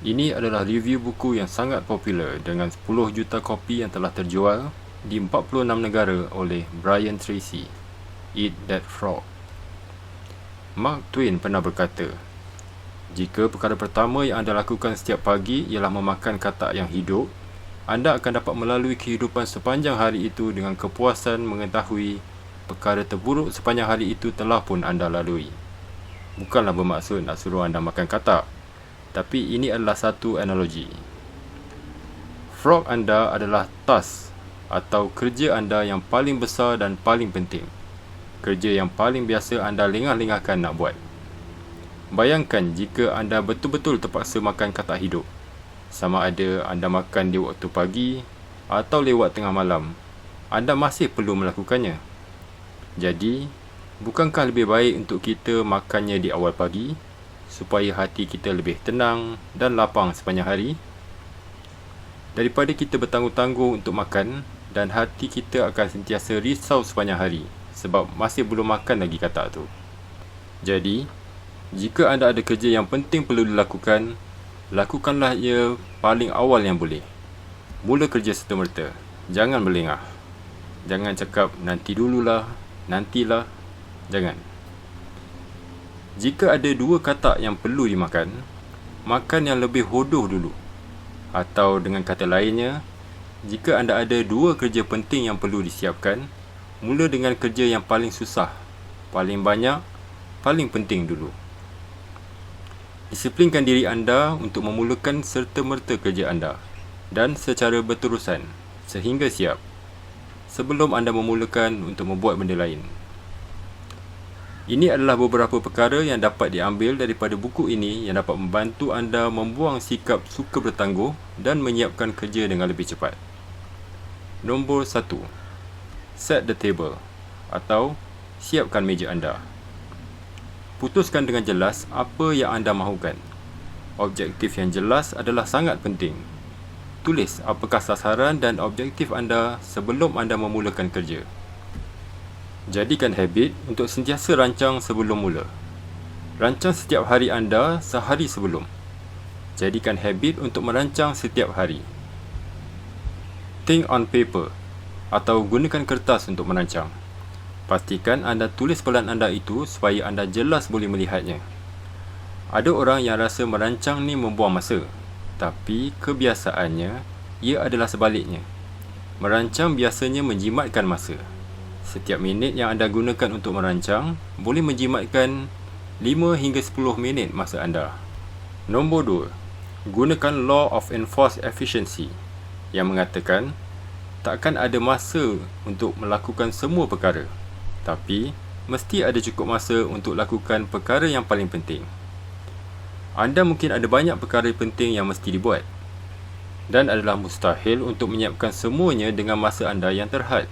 Ini adalah review buku yang sangat popular dengan 10 juta kopi yang telah terjual di 46 negara oleh Brian Tracy, Eat That Frog. Mark Twain pernah berkata, "Jika perkara pertama yang anda lakukan setiap pagi ialah memakan katak yang hidup, anda akan dapat melalui kehidupan sepanjang hari itu dengan kepuasan mengetahui perkara terburuk sepanjang hari itu telah pun anda lalui." Bukanlah bermaksud nak suruh anda makan katak, tapi ini adalah satu analogi. Frog anda adalah task atau kerja anda yang paling besar dan paling penting. Kerja yang paling biasa anda lengah-lengahkan nak buat. Bayangkan jika anda betul-betul terpaksa makan katak hidup. Sama ada anda makan di waktu pagi atau lewat tengah malam, anda masih perlu melakukannya. Jadi, bukankah lebih baik untuk kita makannya di awal pagi supaya hati kita lebih tenang dan lapang sepanjang hari, daripada kita bertanggung-tanggung untuk makan dan hati kita akan sentiasa risau sepanjang hari sebab masih belum makan lagi katak tu. Jadi, jika anda ada kerja yang penting perlu dilakukan, lakukanlah ia paling awal yang boleh. Mula kerja serta-merta. Jangan berlengah. Jangan cakap nanti dululah, nantilah. Jangan. Jika ada 2 katak yang perlu dimakan, makan yang lebih hodoh dulu. Atau dengan kata lainnya, jika anda ada 2 kerja penting yang perlu disiapkan, mula dengan kerja yang paling susah, paling banyak, paling penting dulu. Disiplinkan diri anda untuk memulakan serta-merta kerja anda dan secara berterusan sehingga siap sebelum anda memulakan untuk membuat benda lain. Ini adalah beberapa perkara yang dapat diambil daripada buku ini yang dapat membantu anda membuang sikap suka bertangguh dan menyiapkan kerja dengan lebih cepat. Nombor 1. Set the table atau siapkan meja anda. Putuskan dengan jelas apa yang anda mahukan. Objektif yang jelas adalah sangat penting. Tulis apakah sasaran dan objektif anda sebelum anda memulakan kerja. Jadikan habit untuk sentiasa rancang sebelum mula. Rancang setiap hari anda sehari sebelum. Jadikan habit untuk merancang setiap hari. Think on paper atau gunakan kertas untuk merancang. Pastikan anda tulis pelan anda itu supaya anda jelas boleh melihatnya. Ada orang yang rasa merancang ni membuang masa, tapi kebiasaannya ia adalah sebaliknya. Merancang biasanya menjimatkan masa. Setiap minit yang anda gunakan untuk merancang boleh menjimatkan 5 hingga 10 minit masa anda. Nombor 2. Gunakan Law of Enforced Efficiency yang mengatakan takkan ada masa untuk melakukan semua perkara, tapi mesti ada cukup masa untuk lakukan perkara yang paling penting. Anda mungkin ada banyak perkara penting yang mesti dibuat dan adalah mustahil untuk menyiapkan semuanya dengan masa anda yang terhad.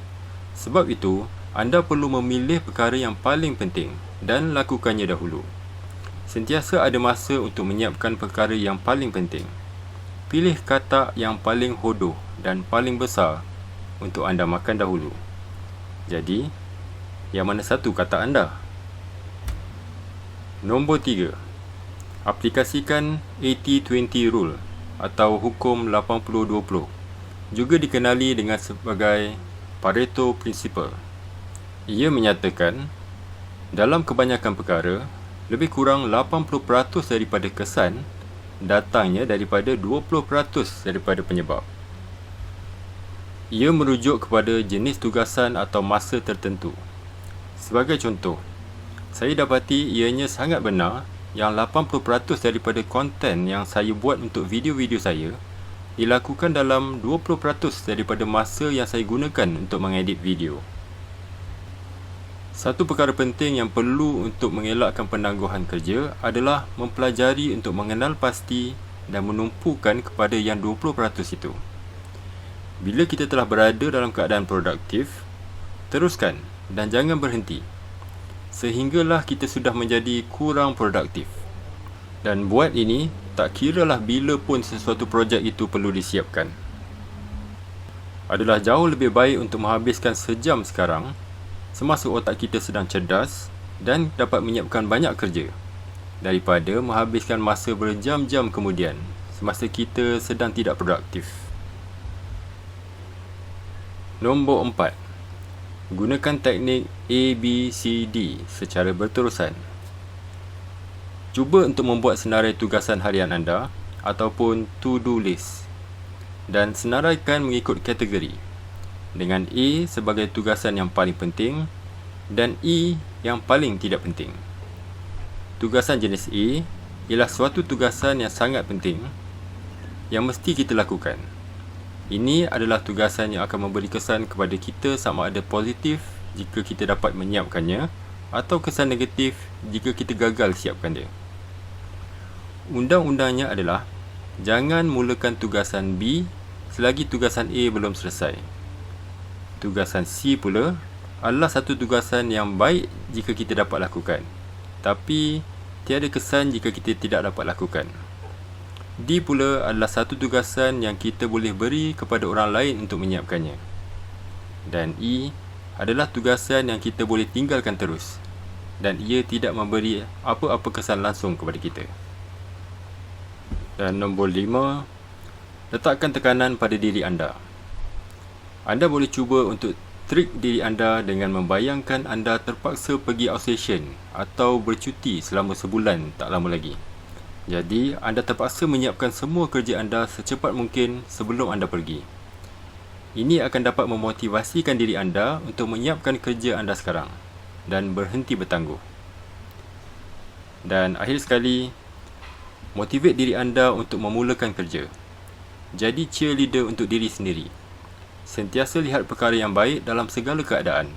Sebab itu, anda perlu memilih perkara yang paling penting dan lakukannya dahulu. Sentiasa ada masa untuk menyiapkan perkara yang paling penting. Pilih katak yang paling hodoh dan paling besar untuk anda makan dahulu. Jadi, yang mana satu katak anda? Nombor 3. Aplikasikan 80-20 rule atau hukum 80-20, juga dikenali dengan sebagai Pareto Principle. Ia menyatakan, dalam kebanyakan perkara, lebih kurang 80% daripada kesan datangnya daripada 20% daripada penyebab. Ia merujuk kepada jenis tugasan atau masa tertentu. Sebagai contoh, saya dapati ianya sangat benar yang 80% daripada konten yang saya buat untuk video-video saya dilakukan dalam 20% daripada masa yang saya gunakan untuk mengedit video. Satu perkara penting yang perlu untuk mengelakkan penangguhan kerja adalah mempelajari untuk mengenal pasti dan menumpukan kepada yang 20% itu. Bila kita telah berada dalam keadaan produktif, teruskan dan jangan berhenti sehinggalah kita sudah menjadi kurang produktif. Dan buat ini, tak kiralah bila pun sesuatu projek itu perlu disiapkan. Adalah jauh lebih baik untuk menghabiskan sejam sekarang semasa otak kita sedang cerdas dan dapat menyiapkan banyak kerja daripada menghabiskan masa berjam-jam kemudian semasa kita sedang tidak produktif. Nombor 4. Gunakan teknik ABCD secara berterusan. Cuba untuk membuat senarai tugasan harian anda ataupun to-do list dan senaraikan mengikut kategori, dengan A sebagai tugasan yang paling penting dan E yang paling tidak penting. Tugasan jenis A ialah suatu tugasan yang sangat penting yang mesti kita lakukan. Ini adalah tugasan yang akan memberi kesan kepada kita sama ada positif jika kita dapat menyiapkannya atau kesan negatif jika kita gagal siapkan dia. Undang-undangnya adalah jangan mulakan tugasan B selagi tugasan A belum selesai. Tugasan C pula adalah satu tugasan yang baik jika kita dapat lakukan, tapi tiada kesan jika kita tidak dapat lakukan. D pula adalah satu tugasan yang kita boleh beri kepada orang lain untuk menyiapkannya. Dan E adalah tugasan yang kita boleh tinggalkan terus dan ia tidak memberi apa-apa kesan langsung kepada kita. Dan nombor 5, letakkan tekanan pada diri anda. Anda boleh cuba untuk trik diri anda dengan membayangkan anda terpaksa pergi outstation atau bercuti selama sebulan tak lama lagi. Jadi, anda terpaksa menyiapkan semua kerja anda secepat mungkin sebelum anda pergi. Ini akan dapat memotivasikan diri anda untuk menyiapkan kerja anda sekarang dan berhenti bertangguh. Dan akhir sekali, motivate diri anda untuk memulakan kerja. Jadi cheerleader untuk diri sendiri. Sentiasa lihat perkara yang baik dalam segala keadaan.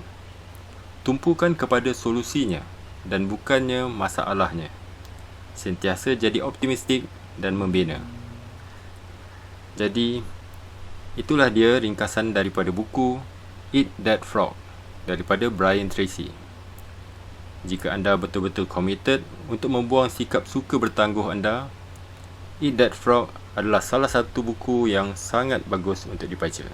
Tumpukan kepada solusinya dan bukannya masalahnya. Sentiasa jadi optimistik dan membina. Jadi, itulah dia ringkasan daripada buku Eat That Frog daripada Brian Tracy. Jika anda betul-betul committed untuk membuang sikap suka bertangguh anda, Eat That Frog adalah salah satu buku yang sangat bagus untuk dibaca.